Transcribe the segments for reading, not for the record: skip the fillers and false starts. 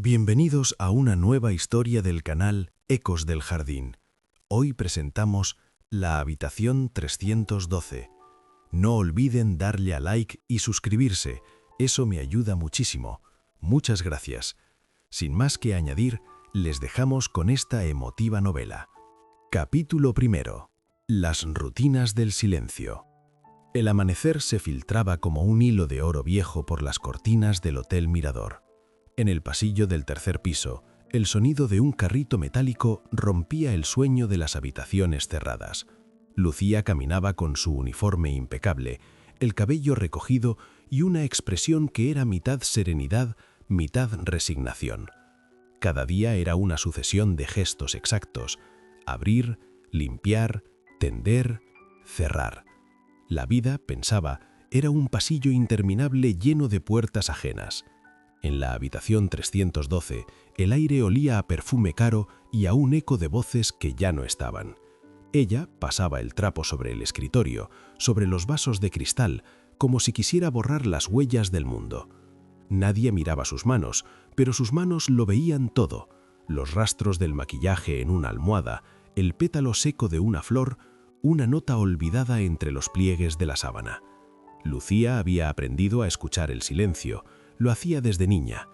Bienvenidos a una nueva historia del canal Ecos del Jardín. Hoy presentamos La habitación 312. No olviden darle a like y suscribirse, eso me ayuda muchísimo. Muchas gracias. Sin más que añadir, les dejamos con esta emotiva novela. Capítulo primero. Las rutinas del silencio. El amanecer se filtraba como un hilo de oro viejo por las cortinas del Hotel Mirador. En el pasillo del tercer piso, el sonido de un carrito metálico rompía el sueño de las habitaciones cerradas. Lucía caminaba con su uniforme impecable, el cabello recogido y una expresión que era mitad serenidad, mitad resignación. Cada día era una sucesión de gestos exactos: abrir, limpiar, tender, cerrar. La vida, pensaba, era un pasillo interminable lleno de puertas ajenas. En la habitación 312, el aire olía a perfume caro y a un eco de voces que ya no estaban. Ella pasaba el trapo sobre el escritorio, sobre los vasos de cristal, como si quisiera borrar las huellas del mundo. Nadie miraba sus manos, pero sus manos lo veían todo: los rastros del maquillaje en una almohada, el pétalo seco de una flor, una nota olvidada entre los pliegues de la sábana. Lucía había aprendido a escuchar el silencio. Lo hacía desde niña.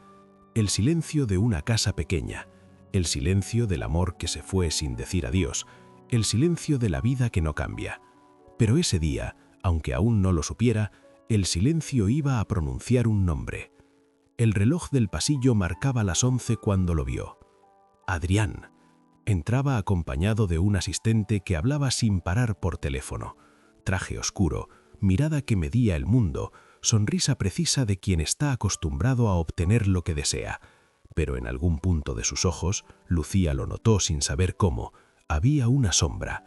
El silencio de una casa pequeña, el silencio del amor que se fue sin decir adiós, el silencio de la vida que no cambia. Pero ese día, aunque aún no lo supiera, el silencio iba a pronunciar un nombre. El reloj del pasillo marcaba las 11 cuando lo vio. Adrián. Entraba acompañado de un asistente que hablaba sin parar por teléfono. Traje oscuro, mirada que medía el mundo, sonrisa precisa de quien está acostumbrado a obtener lo que desea. Pero en algún punto de sus ojos, Lucía lo notó sin saber cómo, había una sombra.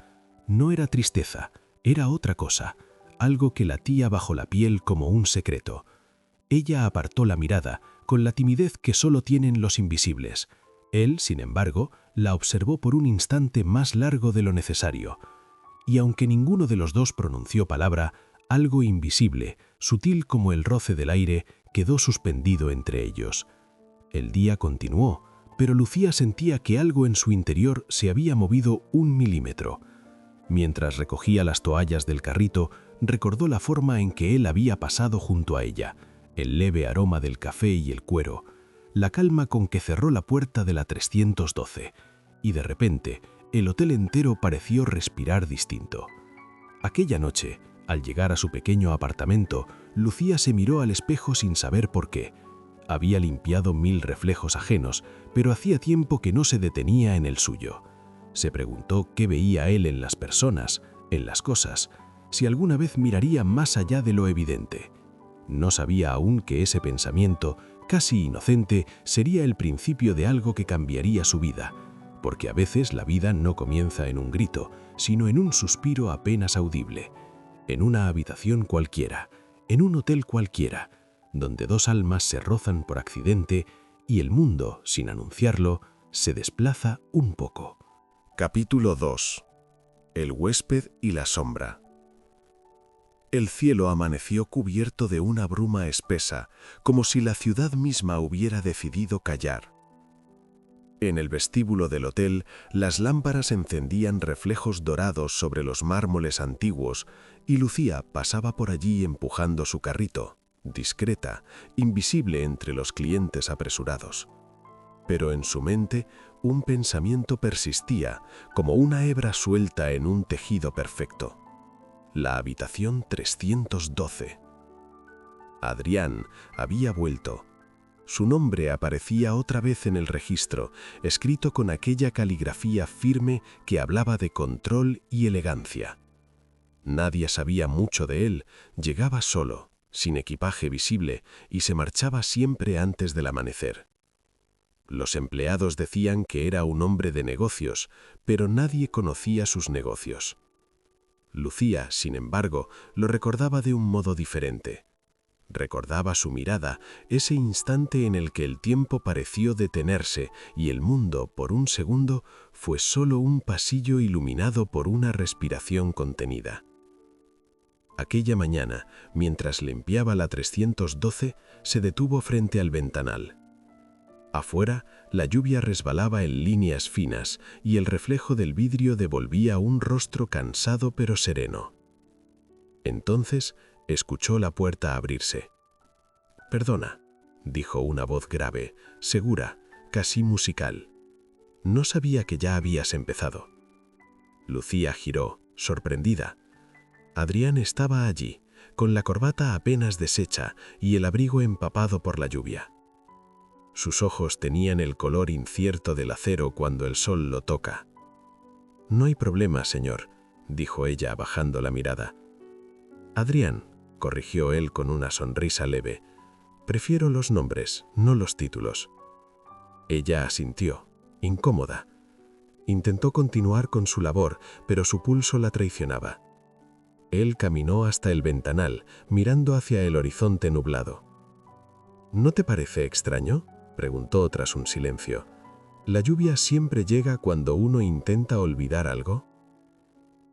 No era tristeza, era otra cosa, algo que latía bajo la piel como un secreto. Ella apartó la mirada, con la timidez que solo tienen los invisibles. Él, sin embargo, la observó por un instante más largo de lo necesario. Y aunque ninguno de los dos pronunció palabra, algo invisible, sutil como el roce del aire, quedó suspendido entre ellos. El día continuó, pero Lucía sentía que algo en su interior se había movido 1 milímetro. Mientras recogía las toallas del carrito, recordó la forma en que él había pasado junto a ella, el leve aroma del café y el cuero, la calma con que cerró la puerta de la 312, y de repente, el hotel entero pareció respirar distinto. Aquella noche, al llegar a su pequeño apartamento, Lucía se miró al espejo sin saber por qué. Había limpiado 1000 reflejos ajenos, pero hacía tiempo que no se detenía en el suyo. Se preguntó qué veía él en las personas, en las cosas, si alguna vez miraría más allá de lo evidente. No sabía aún que ese pensamiento, casi inocente, sería el principio de algo que cambiaría su vida, porque a veces la vida no comienza en un grito, sino en un suspiro apenas audible. En una habitación cualquiera, en un hotel cualquiera, donde dos almas se rozan por accidente y el mundo, sin anunciarlo, se desplaza un poco. Capítulo 2. El huésped y la sombra. El cielo amaneció cubierto de una bruma espesa, como si la ciudad misma hubiera decidido callar. En el vestíbulo del hotel, las lámparas encendían reflejos dorados sobre los mármoles antiguos y Lucía pasaba por allí empujando su carrito, discreta, invisible entre los clientes apresurados. Pero en su mente, un pensamiento persistía, como una hebra suelta en un tejido perfecto. La habitación 312. Adrián había vuelto. Su nombre aparecía otra vez en el registro, escrito con aquella caligrafía firme que hablaba de control y elegancia. Nadie sabía mucho de él, llegaba solo, sin equipaje visible, y se marchaba siempre antes del amanecer. Los empleados decían que era un hombre de negocios, pero nadie conocía sus negocios. Lucía, sin embargo, lo recordaba de un modo diferente. Recordaba su mirada, ese instante en el que el tiempo pareció detenerse y el mundo, por un segundo, fue solo un pasillo iluminado por una respiración contenida. Aquella mañana, mientras limpiaba la 312, se detuvo frente al ventanal. Afuera, la lluvia resbalaba en líneas finas y el reflejo del vidrio devolvía un rostro cansado pero sereno. Entonces, escuchó la puerta abrirse. «Perdona», dijo una voz grave, segura, casi musical. «No sabía que ya habías empezado». Lucía giró, sorprendida. Adrián estaba allí, con la corbata apenas deshecha y el abrigo empapado por la lluvia. Sus ojos tenían el color incierto del acero cuando el sol lo toca. «No hay problema, señor», dijo ella bajando la mirada. «Adrián», corrigió él con una sonrisa leve. «Prefiero los nombres, no los títulos». Ella asintió, incómoda. Intentó continuar con su labor, pero su pulso la traicionaba. Él caminó hasta el ventanal, mirando hacia el horizonte nublado. «¿No te parece extraño?», preguntó tras un silencio. «¿La lluvia siempre llega cuando uno intenta olvidar algo?».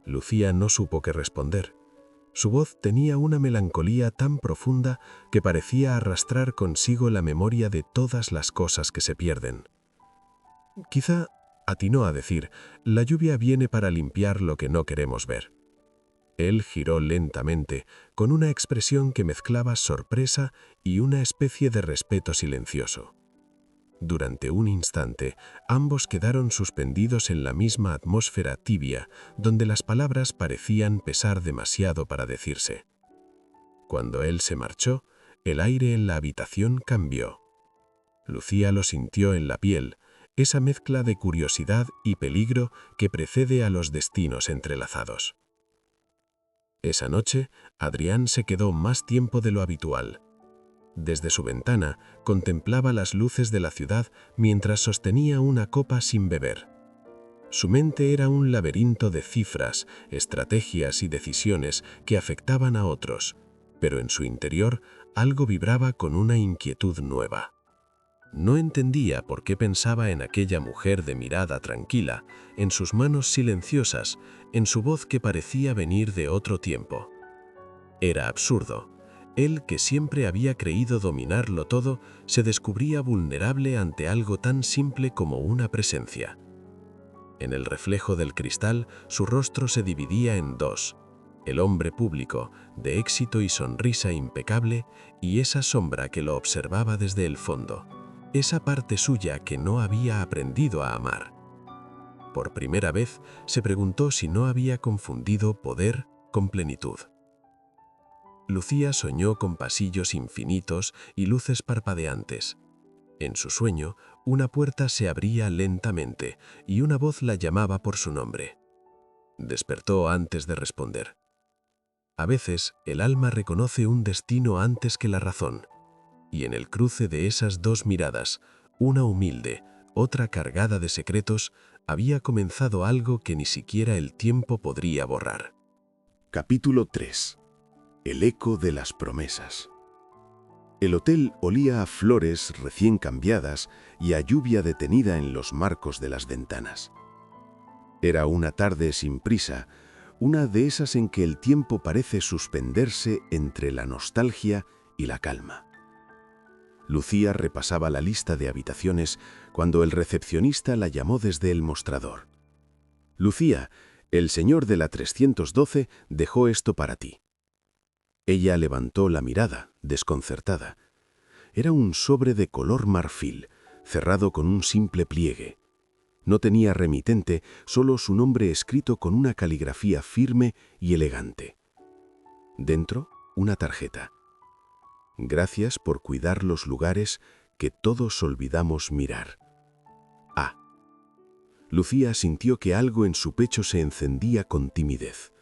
Lucía no supo qué responder. Su voz tenía una melancolía tan profunda que parecía arrastrar consigo la memoria de todas las cosas que se pierden. «Quizá», atinó a decir, «la lluvia viene para limpiar lo que no queremos ver». Él giró lentamente, con una expresión que mezclaba sorpresa y una especie de respeto silencioso. Durante un instante, ambos quedaron suspendidos en la misma atmósfera tibia, donde las palabras parecían pesar demasiado para decirse. Cuando él se marchó, el aire en la habitación cambió. Lucía lo sintió en la piel, esa mezcla de curiosidad y peligro que precede a los destinos entrelazados. Esa noche, Adrián se quedó más tiempo de lo habitual. Desde su ventana, contemplaba las luces de la ciudad mientras sostenía una copa sin beber. Su mente era un laberinto de cifras, estrategias y decisiones que afectaban a otros, pero en su interior algo vibraba con una inquietud nueva. No entendía por qué pensaba en aquella mujer de mirada tranquila, en sus manos silenciosas, en su voz que parecía venir de otro tiempo. Era absurdo. Él, que siempre había creído dominarlo todo, se descubría vulnerable ante algo tan simple como una presencia. En el reflejo del cristal, su rostro se dividía en dos: el hombre público, de éxito y sonrisa impecable, y esa sombra que lo observaba desde el fondo, esa parte suya que no había aprendido a amar. Por primera vez, se preguntó si no había confundido poder con plenitud. Lucía soñó con pasillos infinitos y luces parpadeantes. En su sueño, una puerta se abría lentamente y una voz la llamaba por su nombre. Despertó antes de responder. A veces, el alma reconoce un destino antes que la razón, y en el cruce de esas dos miradas, una humilde, otra cargada de secretos, había comenzado algo que ni siquiera el tiempo podría borrar. Capítulo 3. El eco de las promesas. El hotel olía a flores recién cambiadas y a lluvia detenida en los marcos de las ventanas. Era una tarde sin prisa, una de esas en que el tiempo parece suspenderse entre la nostalgia y la calma. Lucía repasaba la lista de habitaciones cuando el recepcionista la llamó desde el mostrador. «Lucía, el señor de la 312 dejó esto para ti». Ella levantó la mirada, desconcertada. Era un sobre de color marfil, cerrado con un simple pliegue. No tenía remitente, solo su nombre escrito con una caligrafía firme y elegante. Dentro, una tarjeta. «Gracias por cuidar los lugares que todos olvidamos mirar. A». Lucía sintió que algo en su pecho se encendía con timidez.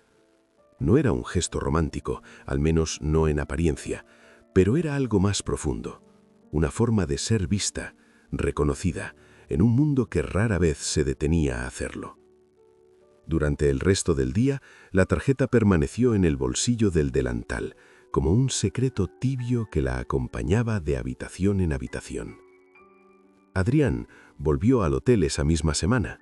No era un gesto romántico, al menos no en apariencia, pero era algo más profundo, una forma de ser vista, reconocida, en un mundo que rara vez se detenía a hacerlo. Durante el resto del día, la tarjeta permaneció en el bolsillo del delantal, como un secreto tibio que la acompañaba de habitación en habitación. Adrián volvió al hotel esa misma semana.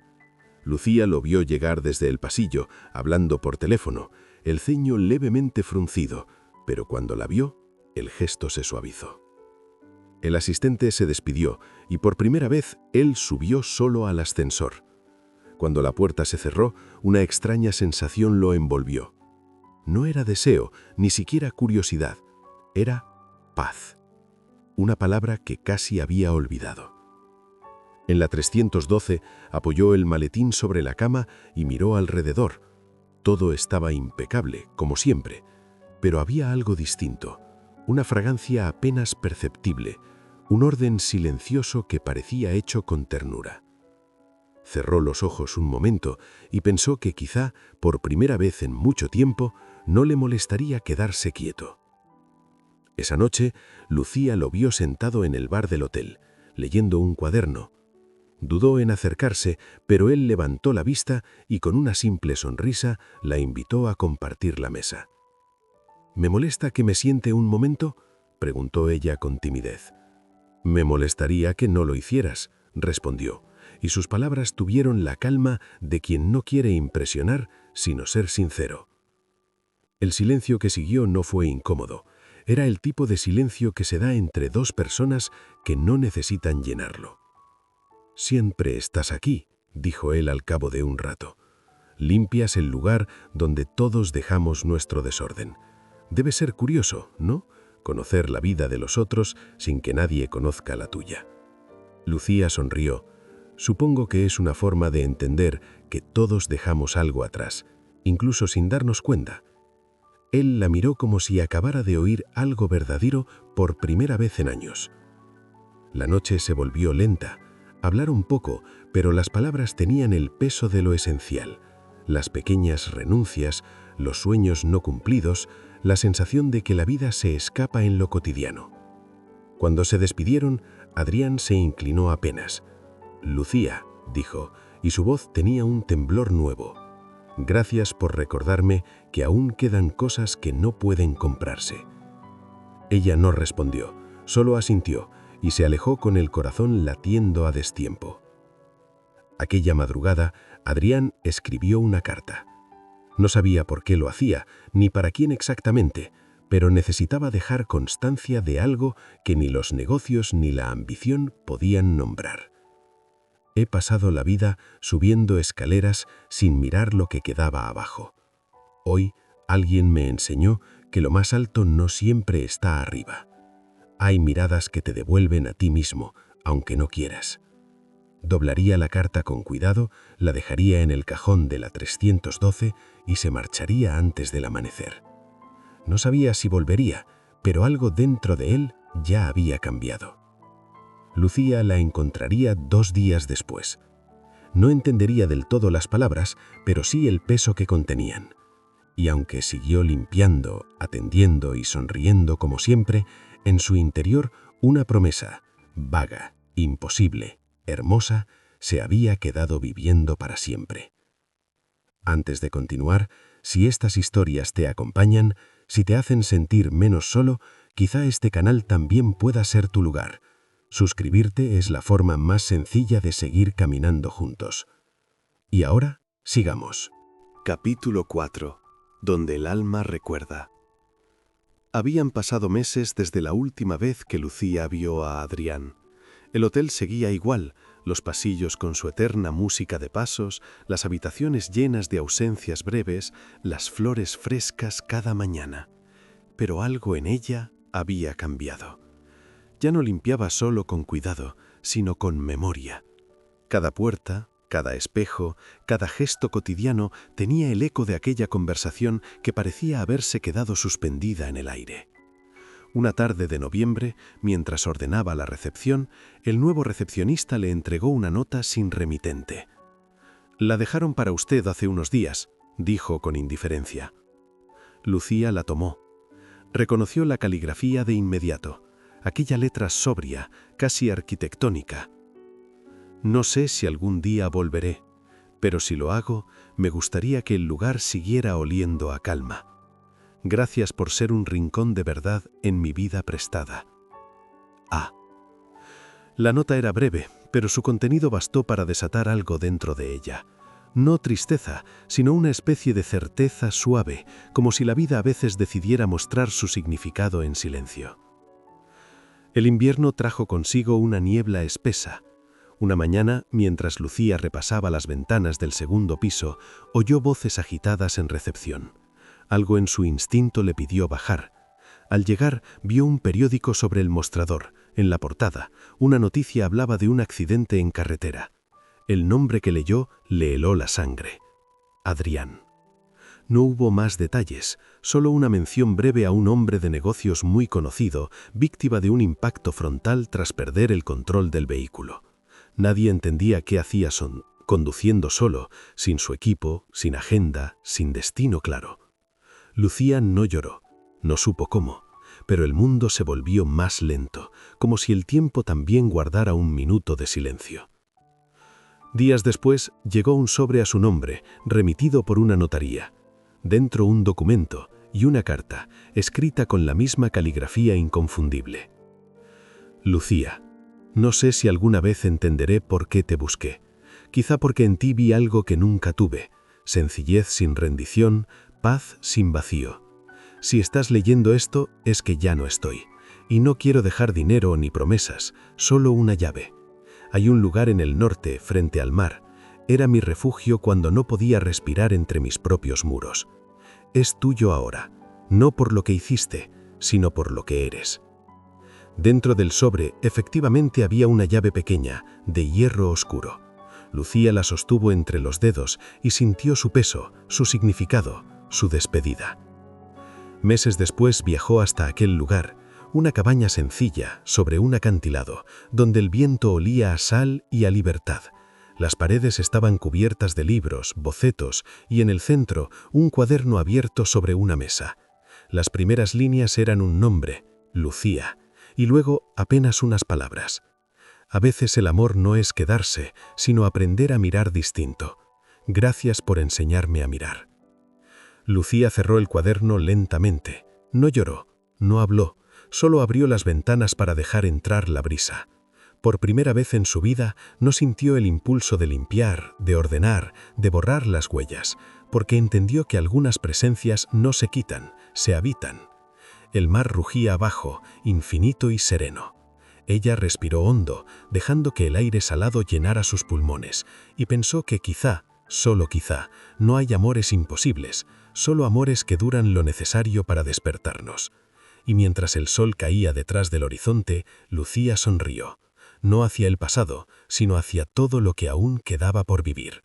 Lucía lo vio llegar desde el pasillo, hablando por teléfono, el ceño levemente fruncido, pero cuando la vio, el gesto se suavizó. El asistente se despidió y por primera vez él subió solo al ascensor. Cuando la puerta se cerró, una extraña sensación lo envolvió. No era deseo, ni siquiera curiosidad. Era paz. Una palabra que casi había olvidado. En la 312 apoyó el maletín sobre la cama y miró alrededor. Todo estaba impecable, como siempre, pero había algo distinto, una fragancia apenas perceptible, un orden silencioso que parecía hecho con ternura. Cerró los ojos un momento y pensó que quizá, por primera vez en mucho tiempo, no le molestaría quedarse quieto. Esa noche, Lucía lo vio sentado en el bar del hotel, leyendo un cuaderno. Dudó en acercarse, pero él levantó la vista y con una simple sonrisa la invitó a compartir la mesa. «¿Me molesta que me siente un momento?», preguntó ella con timidez. «Me molestaría que no lo hicieras», respondió, y sus palabras tuvieron la calma de quien no quiere impresionar, sino ser sincero. El silencio que siguió no fue incómodo. Era el tipo de silencio que se da entre dos personas que no necesitan llenarlo. «Siempre estás aquí», dijo él al cabo de un rato. «Limpias el lugar donde todos dejamos nuestro desorden. Debe ser curioso, ¿no? Conocer la vida de los otros sin que nadie conozca la tuya». Lucía sonrió. «Supongo que es una forma de entender que todos dejamos algo atrás, incluso sin darnos cuenta». Él la miró como si acabara de oír algo verdadero por primera vez en años. La noche se volvió lenta. Hablaron poco, pero las palabras tenían el peso de lo esencial. Las pequeñas renuncias, los sueños no cumplidos, la sensación de que la vida se escapa en lo cotidiano. Cuando se despidieron, Adrián se inclinó apenas. «Lucía», dijo, y su voz tenía un temblor nuevo. «Gracias por recordarme que aún quedan cosas que no pueden comprarse». Ella no respondió, solo asintió, y se alejó con el corazón latiendo a destiempo. Aquella madrugada, Adrián escribió una carta. No sabía por qué lo hacía, ni para quién exactamente, pero necesitaba dejar constancia de algo que ni los negocios ni la ambición podían nombrar. «He pasado la vida subiendo escaleras sin mirar lo que quedaba abajo. Hoy alguien me enseñó que lo más alto no siempre está arriba. Hay miradas que te devuelven a ti mismo, aunque no quieras». Doblaría la carta con cuidado, la dejaría en el cajón de la 312 y se marcharía antes del amanecer. No sabía si volvería, pero algo dentro de él ya había cambiado. Lucía la encontraría 2 días después. No entendería del todo las palabras, pero sí el peso que contenían. Y aunque siguió limpiando, atendiendo y sonriendo como siempre, en su interior una promesa, vaga, imposible, hermosa, se había quedado viviendo para siempre. Antes de continuar, si estas historias te acompañan, si te hacen sentir menos solo, quizá este canal también pueda ser tu lugar. Suscribirte es la forma más sencilla de seguir caminando juntos. Y ahora, sigamos. Capítulo 4. Donde el alma recuerda. Habían pasado meses desde la última vez que Lucía vio a Adrián. El hotel seguía igual, los pasillos con su eterna música de pasos, las habitaciones llenas de ausencias breves, las flores frescas cada mañana. Pero algo en ella había cambiado. Ya no limpiaba solo con cuidado, sino con memoria. Cada puerta, cada espejo, cada gesto cotidiano tenía el eco de aquella conversación que parecía haberse quedado suspendida en el aire. Una tarde de noviembre, mientras ordenaba la recepción, el nuevo recepcionista le entregó una nota sin remitente. «La dejaron para usted hace unos días», dijo con indiferencia. Lucía la tomó. Reconoció la caligrafía de inmediato, aquella letra sobria, casi arquitectónica. «No sé si algún día volveré, pero si lo hago, me gustaría que el lugar siguiera oliendo a calma. Gracias por ser un rincón de verdad en mi vida prestada. A». La nota era breve, pero su contenido bastó para desatar algo dentro de ella. No tristeza, sino una especie de certeza suave, como si la vida a veces decidiera mostrar su significado en silencio. El invierno trajo consigo una niebla espesa. Una mañana, mientras Lucía repasaba las ventanas del segundo piso, oyó voces agitadas en recepción. Algo en su instinto le pidió bajar. Al llegar, vio un periódico sobre el mostrador. En la portada, una noticia hablaba de un accidente en carretera. El nombre que leyó le heló la sangre. Adrián. No hubo más detalles, solo una mención breve a un hombre de negocios muy conocido, víctima de un impacto frontal tras perder el control del vehículo. Nadie entendía qué hacía conduciendo solo, sin su equipo, sin agenda, sin destino claro. Lucía no lloró, no supo cómo, pero el mundo se volvió más lento, como si el tiempo también guardara un minuto de silencio. Días después llegó un sobre a su nombre, remitido por una notaría. Dentro un documento y una carta, escrita con la misma caligrafía inconfundible. Lucía, no sé si alguna vez entenderé por qué te busqué. Quizá porque en ti vi algo que nunca tuve, sencillez sin rendición, paz sin vacío. Si estás leyendo esto, es que ya no estoy. Y no quiero dejar dinero ni promesas, solo una llave. Hay un lugar en el norte, frente al mar. Era mi refugio cuando no podía respirar entre mis propios muros. Es tuyo ahora, no por lo que hiciste, sino por lo que eres. Dentro del sobre, efectivamente había una llave pequeña, de hierro oscuro. Lucía la sostuvo entre los dedos y sintió su peso, su significado, su despedida. Meses después viajó hasta aquel lugar, una cabaña sencilla, sobre un acantilado, donde el viento olía a sal y a libertad. Las paredes estaban cubiertas de libros, bocetos, y en el centro un cuaderno abierto sobre una mesa. Las primeras líneas eran un nombre, Lucía, y luego apenas unas palabras. A veces el amor no es quedarse, sino aprender a mirar distinto. Gracias por enseñarme a mirar. Lucía cerró el cuaderno lentamente. No lloró, no habló, solo abrió las ventanas para dejar entrar la brisa. Por primera vez en su vida no sintió el impulso de limpiar, de ordenar, de borrar las huellas, porque entendió que algunas presencias no se quitan, se habitan. El mar rugía abajo, infinito y sereno. Ella respiró hondo, dejando que el aire salado llenara sus pulmones, y pensó que quizá, solo quizá, no hay amores imposibles, solo amores que duran lo necesario para despertarnos. Y mientras el sol caía detrás del horizonte, Lucía sonrió. No hacia el pasado, sino hacia todo lo que aún quedaba por vivir.